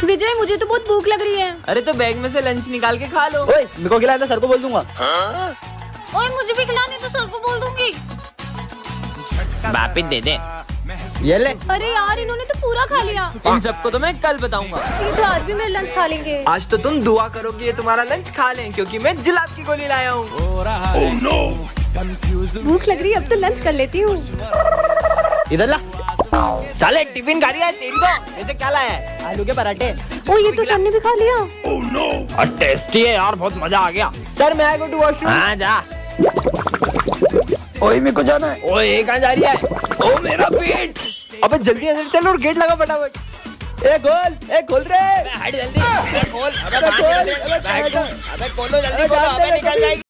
विजय मुझे तो बहुत भूख लग रही है। अरे तो बैग में से लंच निकाल के खा लो। ओए मेरे को खिलाना, सर को बोल दूंगा। ओए मुझे भी खिलानी तो सर को बोल दूंगी। वापिस दे दे। ये ले। अरे यार इन्होंने तो पूरा खा लिया। इन सबको तो मैं कल बताऊंगा। सीधे आज भी मेरा लंच खा लेंगे। आज तो तुम दुआ करोगे ये तुम्हारा लंच खा लें, क्योंकि मैं जुलाब की गोली लाया हूँ। भूख लग रही है, अब तो लंच कर लेती हूँ। इधर ला। साले टिफिन खा रही है तेरी तो। ऐसे क्या लाया है? आलू के पराठे। ओ ये तो सर ने भी खा लिया। टेस्टी है यार, बहुत मजा आ गया। सर मैं गो टू वॉशरूम। हाँ जा। ओए मेरे को जाना है। ओए कहाँ जा रही है? ओ मेरा पेट। अबे जल्दी अंदर चल और गेट लगा फटाफट। ए खोल रे। हट जल्दी। खोल। अबे खोलो जल्दी खोलो। अबे निकल जाएगी।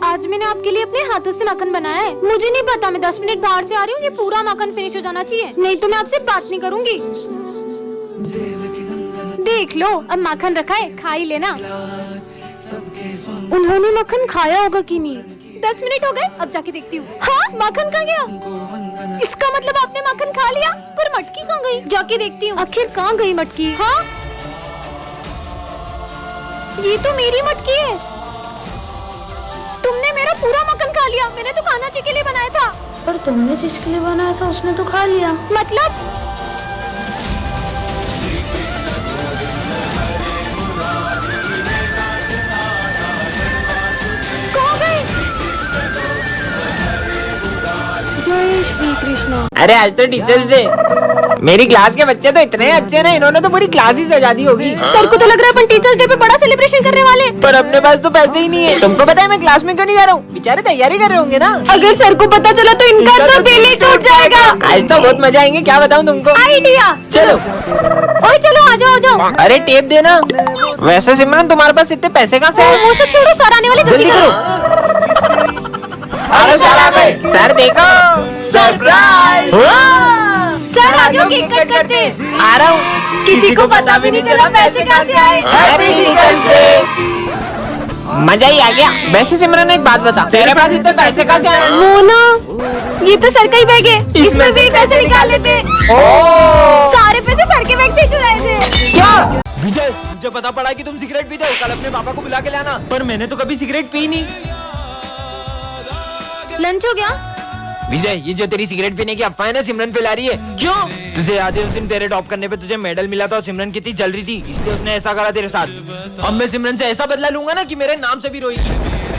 आज मैंने आपके लिए अपने हाथों से मक्खन बनाया है। मुझे नहीं पता, मैं 10 मिनट बाहर से आ रही हूँ, ये पूरा मक्खन फिनिश हो जाना चाहिए, नहीं तो मैं आपसे बात नहीं करूँगी। देख लो अब मक्खन रखा है, खा ही लेना। उन्होंने मक्खन खाया होगा कि नहीं? 10 मिनट हो गए, अब जाके देखती हूँ। हाँ मक्खन कहाँ गया? इसका मतलब आपने मक्खन खा लिया, पर मटकी कहाँ गई? जाके देखती हूँ आखिर कहाँ गई मटकी। हाँ ये तो मेरी मटकी है। तुमने मेरा पूरा मक्खन खा लिया। मैंने तो खाना जी के लिए बनाया था। पर तुमने जिसके लिए बनाया था उसने तो खा लिया। मतलब कहाँ गए? जय श्री कृष्ण। अरे आज तो टीचर्स डे। मेरी क्लास के बच्चे तो इतने अच्छे ना, इन्होंने तो पूरी क्लास ही सजा दी होगी। सर को तो लग रहा है अपन टीचर्स डे पे बड़ा सेलिब्रेशन करने वाले। पर अपने पास तो पैसे ही नहीं है। तुमको पता है मैं क्लास में क्यों नहीं जा रहा हूँ? बेचारे तैयारी कर रहे होंगे ना। अगर सर को पता चला तो इनका तो दिल ही टूट जाएगा। आज तो बहुत मजा आएंगे, क्या बताऊँ तुमको। आइडिया। चलो। ओए चलो आ जाओ आ जाओ। अरे टेप देना। वैसे सिमरन तुम्हारे पास इतने पैसे कहाँ से आए? वो सब छोड़ो, सर आने वाले, जल्दी करो। अरे सर आ गए। सर देखो सरप्राइज। सर आ जाओ, केक कट करते हैं। आ रहा हूँ। किसी को पता भी नहीं चला पैसे कहाँ से आए। Happy teachers day. मजा ही आ गया। वैसे सिमरन एक बात बता, तेरे पास इतने पैसे कहाँ से आए? वो ना ये तो सर का ही बैग है, इसमें से ही पैसे निकाल लेते। सारे पैसे सर के बैग से ही चुराए थे। क्या विजय, मुझे पता पड़ा कि तुम सिगरेट पीते हो। कल अपने पापा को बुला के लाना। पर मैंने तो कभी सिगरेट पी नहीं। लंच हो गया? विजय ये जो तेरी सिगरेट पीने की अफवाह है ना, सिमरन फैला रही है। क्यों? तुझे याद है उस दिन तेरे टॉप करने पे तुझे मेडल मिला था और सिमरन कितनी जल रही थी, इसलिए उसने ऐसा करा तेरे साथ। अब मैं सिमरन से ऐसा बदला लूंगा ना कि मेरे नाम से भी रोएगी।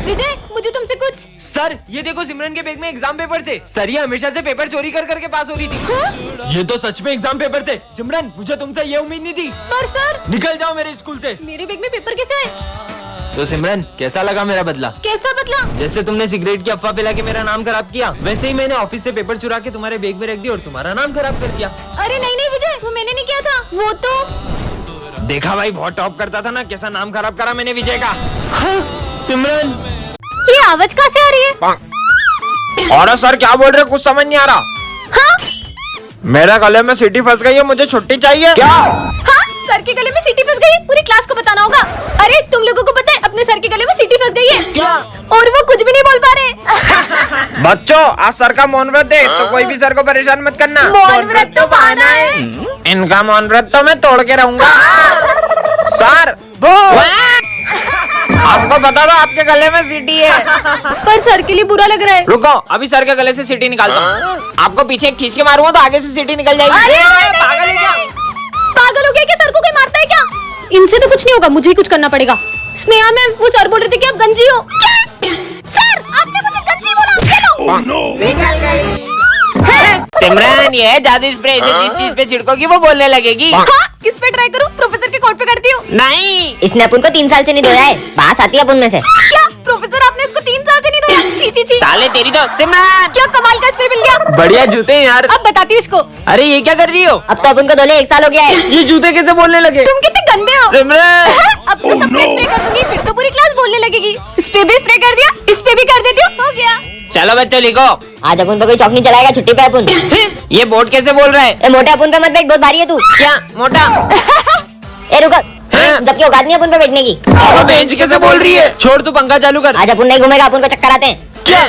विजय मुझे तुमसे कुछ। सर ये देखो सिमरन के बैग में एग्जाम पेपर थे। सर ये हमेशा से पेपर चोरी कर करके पास हो रही थी। ये तो सच में एग्जाम पेपर थे। सिमरन मुझे तुमसे ये उम्मीद नहीं थी। पर सर निकल जाओ मेरे स्कूल से। मेरे बैग में पेपर कैसे है? तो सिमरन कैसा लगा मेरा बदला? कैसा बदला? जैसे तुमने सिगरेट की अफवाह फैला के मेरा नाम खराब किया, वैसे ही मैंने ऑफिस से पेपर चुरा के तुम्हारे बैग में रख दिया और तुम्हारा नाम खराब कर दिया। अरे नहीं नहीं विजय, वो मैंने नहीं किया था। वो तो देखा भाई, बहुत टॉप करता था ना, कैसा नाम खराब करा मैंने विजय का। हाँ, सिमरन ये आवाज कहाँ से आ रही है? और सर क्या बोल रहे, कुछ समझ नहीं आ रहा। हाँ? मेरा गले में सीटी फंस गई है, मुझे छुट्टी चाहिए। क्या? हाँ? सर के गले में सीटी फंस गई है, पूरी क्लास को बताना होगा। अरे तुम लोगों को पता है अपने सर के गले में सीटी फंस गई है। क्या? और वो कुछ भी नहीं बोल पा रहे। बच्चों आज सर का मौन व्रत है, तो कोई भी सर को परेशान मत करना। मौन व्रत तो बहाना है। इनका मौन व्रत तो मैं तोड़ के रहूंगा। सर हमको पता था आपके गले में सीटी है। पर सर के लिए बुरा लग रहा है। रुको अभी सर के गले से सीटी निकालता हूँ। आपको पीछे खींच के मारूंगा तो आगे से सीटी निकल जाएगी। अरे पागल है क्या? पागल हो गया क्या? सर को कोई मारता है क्या? इनसे तो कुछ नहीं होगा, मुझे ही कुछ करना पड़ेगा। स्नेहा मैम वो सर बोल रहे थे कि आप गंजी हो। सर आपने मुझे गंजी बोला। निकल गई। सिमरन ये जादू स्प्रे से जिस चीज पे छिड़कोगी वो बोलने लगेगी। हाँ? किस पे ट्राई करूँ? प्रोफेसर के कोट पे करती हूँ। नहीं इसने अपन को 3 साल से नहीं धोया है, बास आती है अपन में से। क्या प्रोफेसर आपने इसको 3 साल से नहीं धोया? छी छी छी। साले तेरी तो। सिमरन क्या कमाल का स्प्रे मिल गया। बढ़िया जूते हैं यार। अब बताती हूँ इसको। अरे ये क्या कर रही हो? अब तो अपन को धोले 1 साल हो गया है। ये जूते कैसे बोलने लगे? तुम कितने गंदे हो। सिमरन अब तो सब पे स्प्रे कर दूंगी, फिर तो पूरी क्लास बोलने लगेगी। इस पे भी स्प्रे कर दिया, इस पे भी कर देती हूँ, हो गया। चलो बच्चों लिखो। आज अपन पे कोई चौक नहीं चलाएगा, छुट्टी पे अपन। ये बोर्ड कैसे बोल रहा है? ए मोटे अपन पे मत बैठ, बहुत भारी है तू। क्या मोटा? ए रुक, जबकि औकात नहीं अपन पे बैठने की। अब बेंच कैसे बोल रही है? छोड़ तू पंखा चालू कर। आज अपन नहीं घूमेगा, अपन को चक्कर आते हैं। क्या?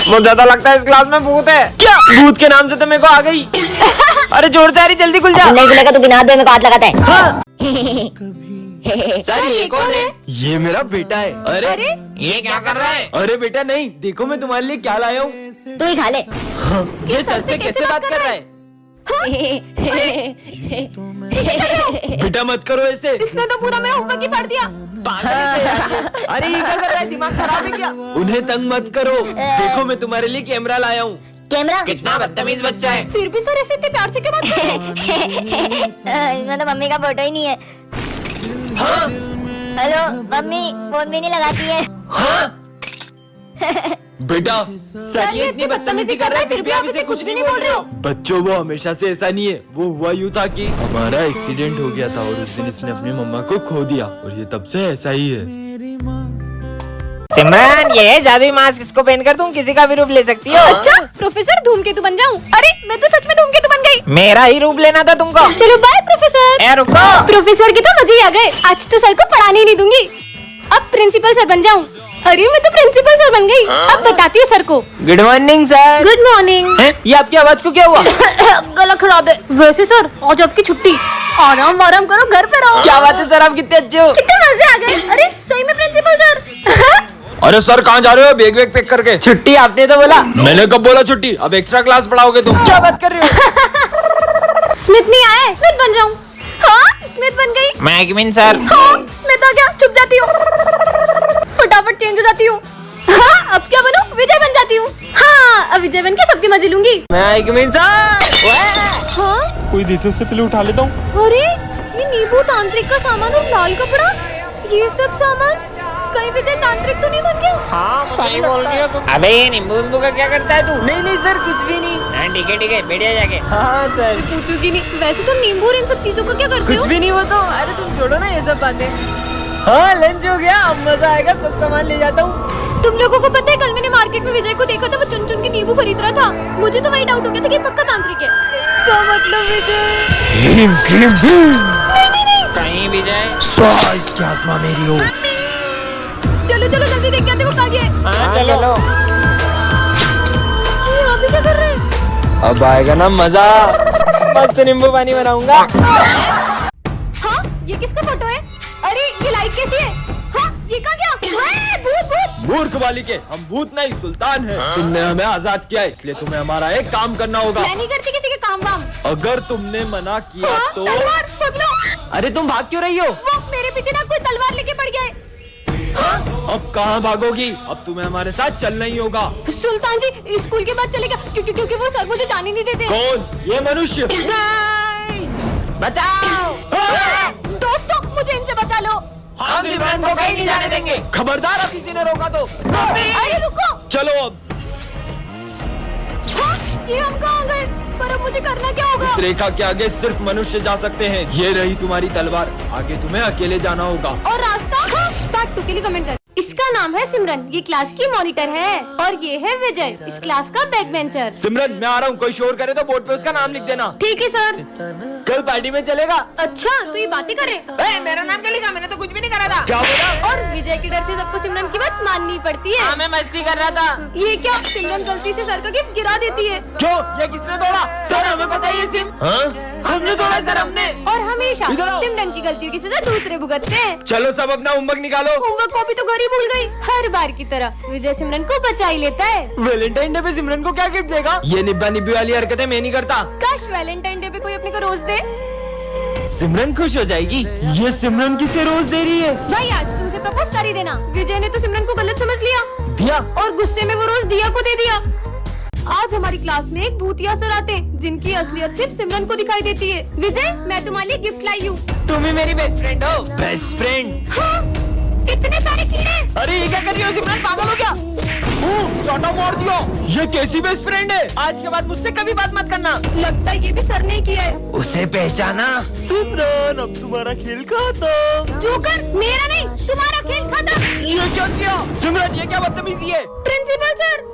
मुझे ज्यादा लगता है इस क्लास में भूत है। क्या? भूत के नाम से तो मेरे को आ गई। अरे जोर से आ रही, जल्दी खुल जा। नहीं खुलेगा तो बिना हाथ धोए मेरे को हाथ लगाता है। सर ये कौन है? ये मेरा बेटा है। अरे ये क्या कर रहा है? अरे बेटा नहीं, देखो मैं तुम्हारे लिए क्या लाया हूँ। तू ही खा ले। ये सर से कैसे बात कर रहा है? बेटा मत करो ऐसे। इसने तो पूरा मेरा होमवर्क ही फाड़ दिया। अरे ये क्या कर रहा है? दिमाग खराब है क्या? उन्हें तंग मत करो, देखो मैं तुम्हारे लिए कैमरा लाया हूँ। कैमरा? कितना बदतमीज बच्चा है। फिर भी सर ऐसे इतने प्यार से क्यों बात कर रहे हो? इसमें तो मम्मी का फोटो ही नहीं है। हेलो मम्मी, फोन भी नहीं लगाती है। बेटा सर ये इतनी बदतमीजी कर रहा है, फिर भी आप इसे कुछ भी नहीं बोल रहे हो। बच्चों वो हमेशा से ऐसा नहीं है, वो हुआ यूँ था कि हमारा एक्सीडेंट हो गया था और उस दिन इसने अपनी मम्मा को खो दिया और ये तब से ऐसा ही है। सिमरन, ये जादुई मास्क इसको पहनकर तुम किसी का भी रूप ले सकती हो। अच्छा प्रोफेसर धूमकेतु बन जाऊं? अरे मैं तो सच में धूमकेतु बन गई। मेरा ही रूप लेना था तुमको। चलो बाय प्रोफेसर। ए रुको। प्रोफेसर के तो मजे ही आ गए, आज तो सर को पढ़ाने ही नहीं दूंगी। अब प्रिंसिपल सर बन जाऊं? अरे मैं तो प्रिंसिपल सर बन गई। अब बताती हूँ सर को। Good morning sir. Good morning. ये आपकी आवाज को क्या हुआ? गला खराब है। वैसे सर आज आपकी छुट्टी, आराम आराम करो, घर पे रहो। क्या बात है सर, आप कितने अच्छे हो। कितने मजे आ गए। अरे सही में प्रिंसिपल सर। अरे सर कहाँ जा रहे हो? बैग वैग पैक करके। छुट्टी आपने तो बोला। मैंने कब बोला छुट्टी? अब एक्स्ट्रा क्लास पढ़ाओगे तुम। क्या बात कर रहे हो? स्मिथ नहीं आए, स्मिथ बन जाऊं? हाँ स्मिथ बन गई। मैगमिन सर। हाँ स्मिथ आ गया, चुप जाती हूँ, फटाफट चेंज हो जाती हूँ। हाँ अब क्या बनूं? विजय बन जाती हूँ। हाँ अब विजय बन के सबके मजे लूंगी। मैगमिन सर। हाँ कोई देखे उससे पहले उठा लेता हूँ। अरे ये नींबू तांत्रिक का सामान और लाल कपड़ा, ये सब सामान, कहीं विजय तांत्रिक तो नहीं बन गया? हाँ सही बोल रही हो तुम। अबे ये नींबू नींबू का क्या करता है तू? नहीं सर कुछ भी नहीं। हाँ ठीक है बैठिया जाके। हाँ सर पूछूंगी नहीं। वैसे तुम नींबू और इन सब चीजों को क्या करते हो? कुछ भी नहीं, वो तो अरे तुम छोड़ो ना ये सब बातें। हाँ लंच हो गया, अब मजा आएगा, सब सामान ले जाता हूँ। तुम लोगों को पता है कल मैंने मार्केट में विजय को देखा था, वो चुन चुन के नींबू खरीद रहा था। मुझे तो वही डाउट हो गया था कि पक्का तांत्रिक है। इसका मतलब विजय। नहीं कहीं भी जाए। इसकी आत्मा मेरी हो। चलो चलो जल्दी देख के आते, वो कहाँ गया है? हाँ चलो। ये यहाँ पे क्या कर रहे हैं? अब आएगा ना मजा, मस्त नींबू पानी बनाऊंगा। हाँ ये किसका फोटो है? अरे ये लाइट कैसी है? हाँ ये कहाँ गया? ओए, भूत भूत। मूर्ख बालिके, हम भूत नहीं सुल्तान हैं। तुमने हमें आजाद किया, इसलिए तुम्हें हमारा एक काम करना होगा। मैं नहीं करती किसी के काम वाम। अगर तुमने मना किया हाँ, तो। तलवार पकड़ो। अरे तुम भाग क्यों रही हो? वो मेरे पीछे ना कोई तलवार लेके पड़ गया है। अब कहाँ भागोगी? अब तुम्हें हमारे साथ चलना ही होगा। सुल्तान जी स्कूल के बाद चलेगा, क्योंकि वो सर मुझे जाने नहीं देते। कौन? ये मनुष्य। बचाओ। दोस्तों मुझे इनसे बचा लो। हम सिमरन को कहीं नहीं जाने देंगे। खबरदार, अब किसी ने रोका तो। अरे रुको। चलो अब। हाँ, ये हम कहाँ गए? पर अब मुझे करना क्या होगा? इस रेखा के आगे सिर्फ मनुष्य जा सकते हैं। ये रही तुम्हारी तलवार, आगे तुम्हें अकेले जाना होगा। और रास्ता? स्टार्ट टू के लिए कमेंट कर। इसका नाम है सिमरन, ये क्लास की मॉनिटर है, और ये है विजय, इस क्लास का बैक बेंचर। सिमरन मैं आ रहा हूँ, कोई शोर करे तो बोर्ड पे उसका नाम लिख देना। ठीक है सर। कल पार्टी में चलेगा? अच्छा तो ये बातें कर रहे। मेरा नाम क्या लिखा? मैंने तो कुछ भी नहीं करा था। क्या बोला? और विजय के डर से सबको सिमरन की बात माननी पड़ती है। हाँ मैं मस्ती कर रहा था। ये क्या, सिमरन गलती से सर का गिफ्ट गिरा देती है। क्यों? ये किसने तोड़ा? सर हमें पता है ये सिम। हमने तोड़ा सर, हमने। और हमेशा इधर आओ। सिमरन की गलतियों की सजा दूसरे भुगतते हैं। चलो सब अपना होमवर्क निकालो। होमवर्क कॉपी तो घर ही भूल गई। हर बार की तरह विजय सिमरन को बचा ही लेता है। वैलेंटाइन डे पे सिमरन को क्या गिफ्ट देगा? ये निब्बा निब्बी वाली हरकतें मैं नहीं करता। काश वैलेंटाइन डे पे कोई अपने को रोज दे। सिमरन खुश हो जाएगी। ये सिमरन किसे रोज दे रही है? भाई आज तू उसे प्रपोज कर ही देना। विजय ने तो सिमरन को गलत समझ लिया दिया। और गुस्से में वो रोज दिया को दे दिया। आज हमारी क्लास में एक भूतिया सर आते हैं, जिनकी असलियत सिर्फ सिमरन को दिखाई देती है। विजय मैं तुम्हारे लिए गिफ्ट लाई हूँ। तुम ही मेरी बेस्ट फ्रेंड हो। Best friend? हाँ, कितने सारे कीड़े। अरे ये क्या कर रही हो सिमरन, पागल हो क्या? चाटा मार दिया। ये कैसी बेस्ट फ्रेंड है? आज के बाद मुझसे कभी बात मत करना। लगता है ये भी सर ने ही किया है। उसे पहचाना? सिमरन अब तुम्हारा खेल खत्म। जोकर मेरा नहीं, तुम्हारा खेल खत्म। ये क्या किया? सिमरन ये क्या बदतमीजी है? प्रिंसिपल सर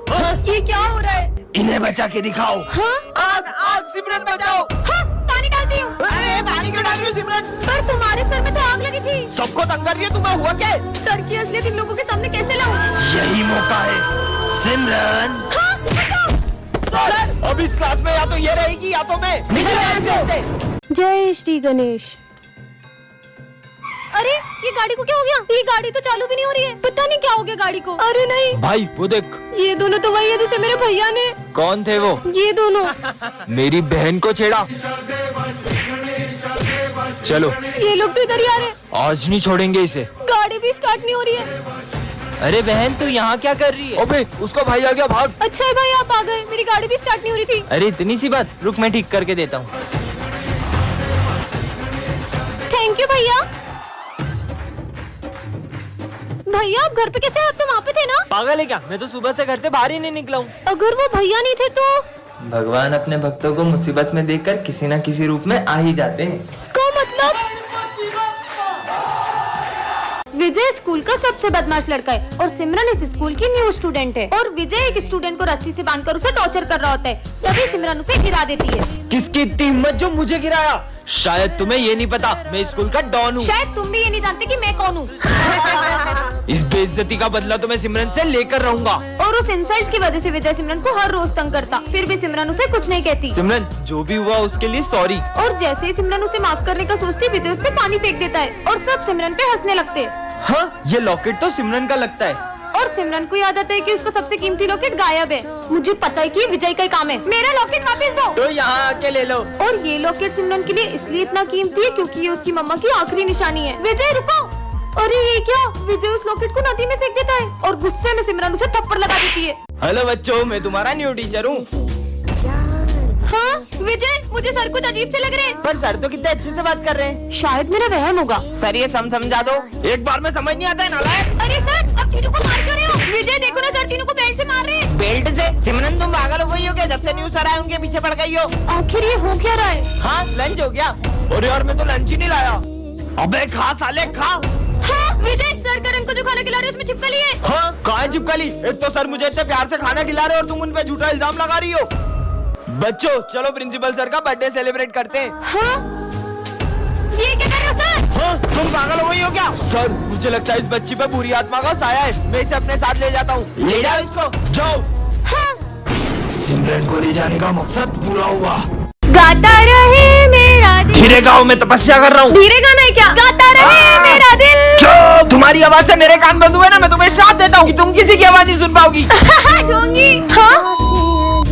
ये क्या हो रहा है? इन्हें बचा के दिखाओ। हाँ आग आग सिमरन बचाओ। हाँ पानी डालती हूँ। अरे पानी क्यों डाल रही हो सिमरन? पर तुम्हारे सर में तो आग लगी थी। सबको तंग कर रही है, तुम्हें हुआ क्या? सर की असलियत इन लोगों के सामने कैसे लाऊं? यही मौका है सिमरन। हाँ, हटो। सर अब इस क्लास में या तो ये रहेगी या तो मैं। निकल यहाँ से। जय श्री गणेश। अरे ये गाड़ी को क्या हो गया? ये गाड़ी तो चालू भी नहीं हो रही है, पता नहीं क्या हो गया गाड़ी को। अरे नहीं, भाई वो देख। ये दोनों तो वही है जिसे मेरे भैया ने। कौन थे वो? ये दोनों। मेरी बहन को छेड़ा। चलो ये लोग तो इधर ही आ रहे हैं। आज नहीं छोड़ेंगे इसे। गाड़ी भी स्टार्ट नहीं हो रही है। अरे बहन तू यहाँ क्या कर रही है? अबे उसका भाई आ गया, भाग। अच्छा है भाई आप आ गए, मेरी गाड़ी भी स्टार्ट नहीं हो रही थी। अरे इतनी सी बात, रुक मैं ठीक करके देता हूँ। थैंक यू भैया। भैया आप घर पे कैसे? आप तो वहाँ पे थे ना। पागल है क्या? मैं तो सुबह से घर से बाहर ही नहीं निकला हूँ। अगर वो भैया नहीं थे तो? भगवान अपने भक्तों को मुसीबत में देखकर किसी न किसी रूप में आ ही जाते हैं। इसका मतलब विजय स्कूल का सबसे बदमाश लड़का है और सिमरन इस स्कूल की न्यू स्टूडेंट है। और विजय एक स्टूडेंट को रस्सी से बांधकर उसे टॉर्चर कर रहा होता है, तभी सिमरन उसे गिरा देती है। किसकी इतनी हिम्मत जो मुझे गिराया? शायद तुम्हें ये नहीं पता मैं स्कूल का डॉन हूँ। शायद तुम भी ये नहीं जानते कि मैं कौन हूँ। इस बेइज्जती का बदला तो मैं सिमरन से लेकर रहूंगा। और उस इंसल्ट की वजह से विजय सिमरन को हर रोज तंग करता, फिर भी सिमरन उसे कुछ नहीं कहती। सिमरन जो भी हुआ उसके लिए सॉरी। और जैसे ही सिमरन उसे माफ करने का सोचती, विजय उस पे पानी फेंक देता है और सब सिमरन पे हंसने लगते हैं। हाँ ये लॉकेट तो सिमरन का लगता है। और सिमरन को याद आता है कि उसका सबसे कीमती लॉकेट गायब है। मुझे पता है कि ये विजय का ही काम है। मेरा लॉकेट वापस दो। तो यहाँ आके ले लो। और ये लॉकेट सिमरन के लिए इसलिए इतना कीमती है क्योंकि ये उसकी मम्मा की आखिरी निशानी है। विजय रुको। अरे ये क्या? विजय उस लॉकेट को नदी में फेंक देता है और गुस्से में सिमरन उसे थप्पड़ लगा देती है। हेलो बच्चों, मैं तुम्हारा न्यू टीचर हूँ। हाँ विजय, मुझे सर कुछ अजीब से लग रहे हैं। पर सर तो कितने अच्छे से बात कर रहे हैं। शायद मेरा वहम होगा। सर ये समझा दो। एक बार में समझ नहीं आता है नालायक। अरे सर अब तीनों को मार क्यों रहे हो? विजय देखो ना सर तीनों को बेल्ट से मार रहे हैं। बेल्ट से? सिमरन तुम पागल हो गई हो क्या? जब से न्यू सर आए उनके पीछे पड़ गई हो। आखिर ये हो क्या रहा है? हाँ लंच हो गया। और यार मैं तो लंच ही नहीं लाया। अबे खा साले खा। हाँ विजय, सर करण को जो खाना खिला रहे हो उसमें छिपकली है। हाँ कहाँ चिपकली? एक तो सर मुझे इतने प्यार से खाना खिला रहे हो और तुम उन पे झूठा इल्जाम लगा रही हो। बच्चों चलो प्रिंसिपल सर का बर्थडे सेलिब्रेट करते हैं। हाँ? ये क्या कर रहे हो सर? हाँ तुम पागल हो गई हो क्या? सर मुझे लगता है इस बच्ची पे बुरी आत्मा का साया है, मैं इसे अपने साथ ले जाता हूँ। ले जाओ इसको, जाओ। हाँ? सिमरन को ले जाने का मकसद पूरा हुआ। गाता रहे मेरा दिल। धीरे गाओ, मैं तपस्या कर रहा हूँ। धीरे गाना है क्या? गाता रहे मेरा दिल। चुप! तुम्हारी आवाज से मेरे कान बंद हुए ना, मैं तुम्हें श्राप देता हूँ कि तुम किसी की आवाज नहीं सुन पाओगी। ढोंगी। हाँ?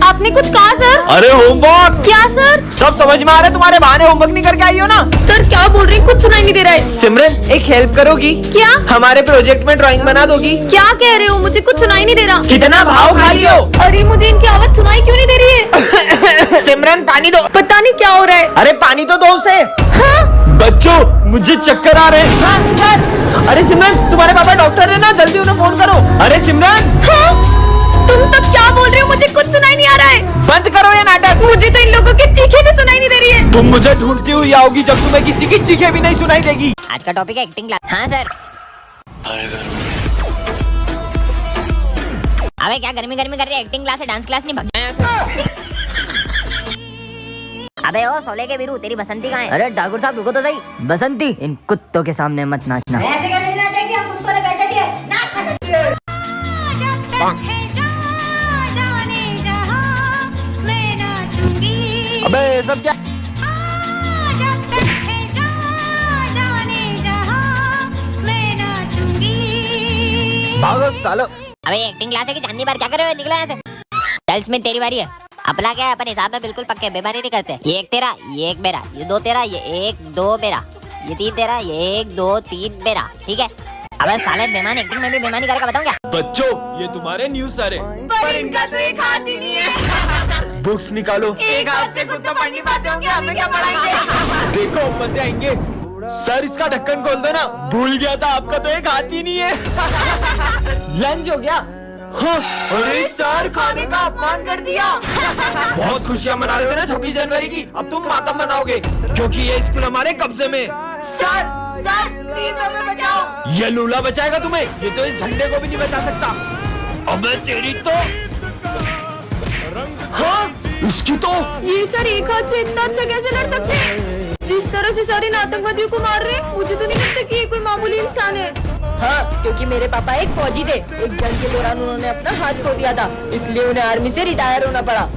आपने कुछ कहा सर? अरे होमवर्क। क्या सर? सब समझ में आ रहा है, तुम्हारे बहाने होमवर्क नहीं करके आई हो ना। सर क्या बोल रही? कुछ सुनाई नहीं दे रहा है। सिमरन एक हेल्प करोगी? क्या? हमारे प्रोजेक्ट में ड्राइंग बना दोगी? क्या कह रहे हो? मुझे कुछ सुनाई नहीं दे रहा। कितना भाव खाई हो? अरे मुझे इनकी आवाज सुनाई क्यों नहीं दे रही है? सिमरन पानी दो। पता नहीं क्या हो रहा है। अरे पानी तो दो उसे। हाँ? बच्चों मुझे चक्कर आ रहे हैं। हाँ सर। अरे सिमरन तुम्हारे पापा डॉक्टर है ना, जल्दी उन्हें फोन करो। अरे सिमरन हाँ? तुम सब क्या बोल रहे हो? मुझे कुछ सुनाई नहीं आ रहा है। बंद करो ये नाटक। मुझे तो इन लोगों की चीखें भी सुनाई नहीं दे रही है। तुम मुझे ढूंढती हुई आओगी जब तुम्हें किसी की चीखें भी नहीं सुनाई देगी। आज का टॉपिक है एक्टिंग क्लास। हाँ सर। अबे क्या गर्मी गर्मी कर रही है? एक्टिंग क्लास है, डांस क्लास नहीं। भग जाए यहाँ से। अबे ओ सोले के वीरू, तेरी बसंती कहाँ है? अरे ठाकुर साहब रुको तो सही। बसंती, इन कुत्तों के सामने मत नाचना। ऐसे कैसे नहीं नाचेगी? हम कुत्तों ने पैसे दिए। अबे सब क्या? भागो सालो। अबे एक्टिंग क्लास है कि चांदनी बार? क्या कर रहे हो? निकलो यहाँ से। चल स्मिथ तेरी बारी है। अपना क्या है, अपन हिसाब में बिल्कुल पक्के, बेईमानी नहीं करते। ये एक तेरा, ये एक मेरा, ये दो तेरा, ये एक दो मेरा, ये तीन तेरा, ये एक दो तीन मेरा, ठीक है? अबे साले बेईमान एक्टिंग में भी बेईमानी करेगा, बताऊं क्या? बच्चों ये तुम्हारे न्यू सर है। पर इनका तो एक हाथ ही नहीं है। बुक्स निकालो। एक हाथ से खुद तो पढ़ नहीं पाते होंगे, हमें क्या पढ़ाएंगे? देखो मजे आएंगे। सर इसका ढक्कन खोल दो ना। भूल गया था आपका तो एक हाथ ही नहीं है। लंच हो गया? हाँ। अरे सर खाने का अपमान कर दिया। बहुत खुशियां मना रहे थे ना 26 जनवरी की, अब तुम मातम मनाओगे क्योंकि ये स्कूल हमारे कब्जे में। सर सर प्लीज हमें बचाओ। ये लूला बचाएगा तुम्हें, ये तो इस झंडे को भी नहीं बचा सकता। अबे तेरी तो। हाँ इसकी तो। ये सर एक हाथ से इतना अच्छा कैसे लड़ सकते हैं? जिस तरह से सारे आतंकवादियों को मार रहे हैं, मुझे तो नहीं लगता कि ये कोई मामूली इंसान है। हाँ क्योंकि मेरे पापा एक फौजी थे। एक जंग के दौरान उन्होंने अपना हाथ खो दिया था, इसलिए उन्हें आर्मी से रिटायर होना पड़ा।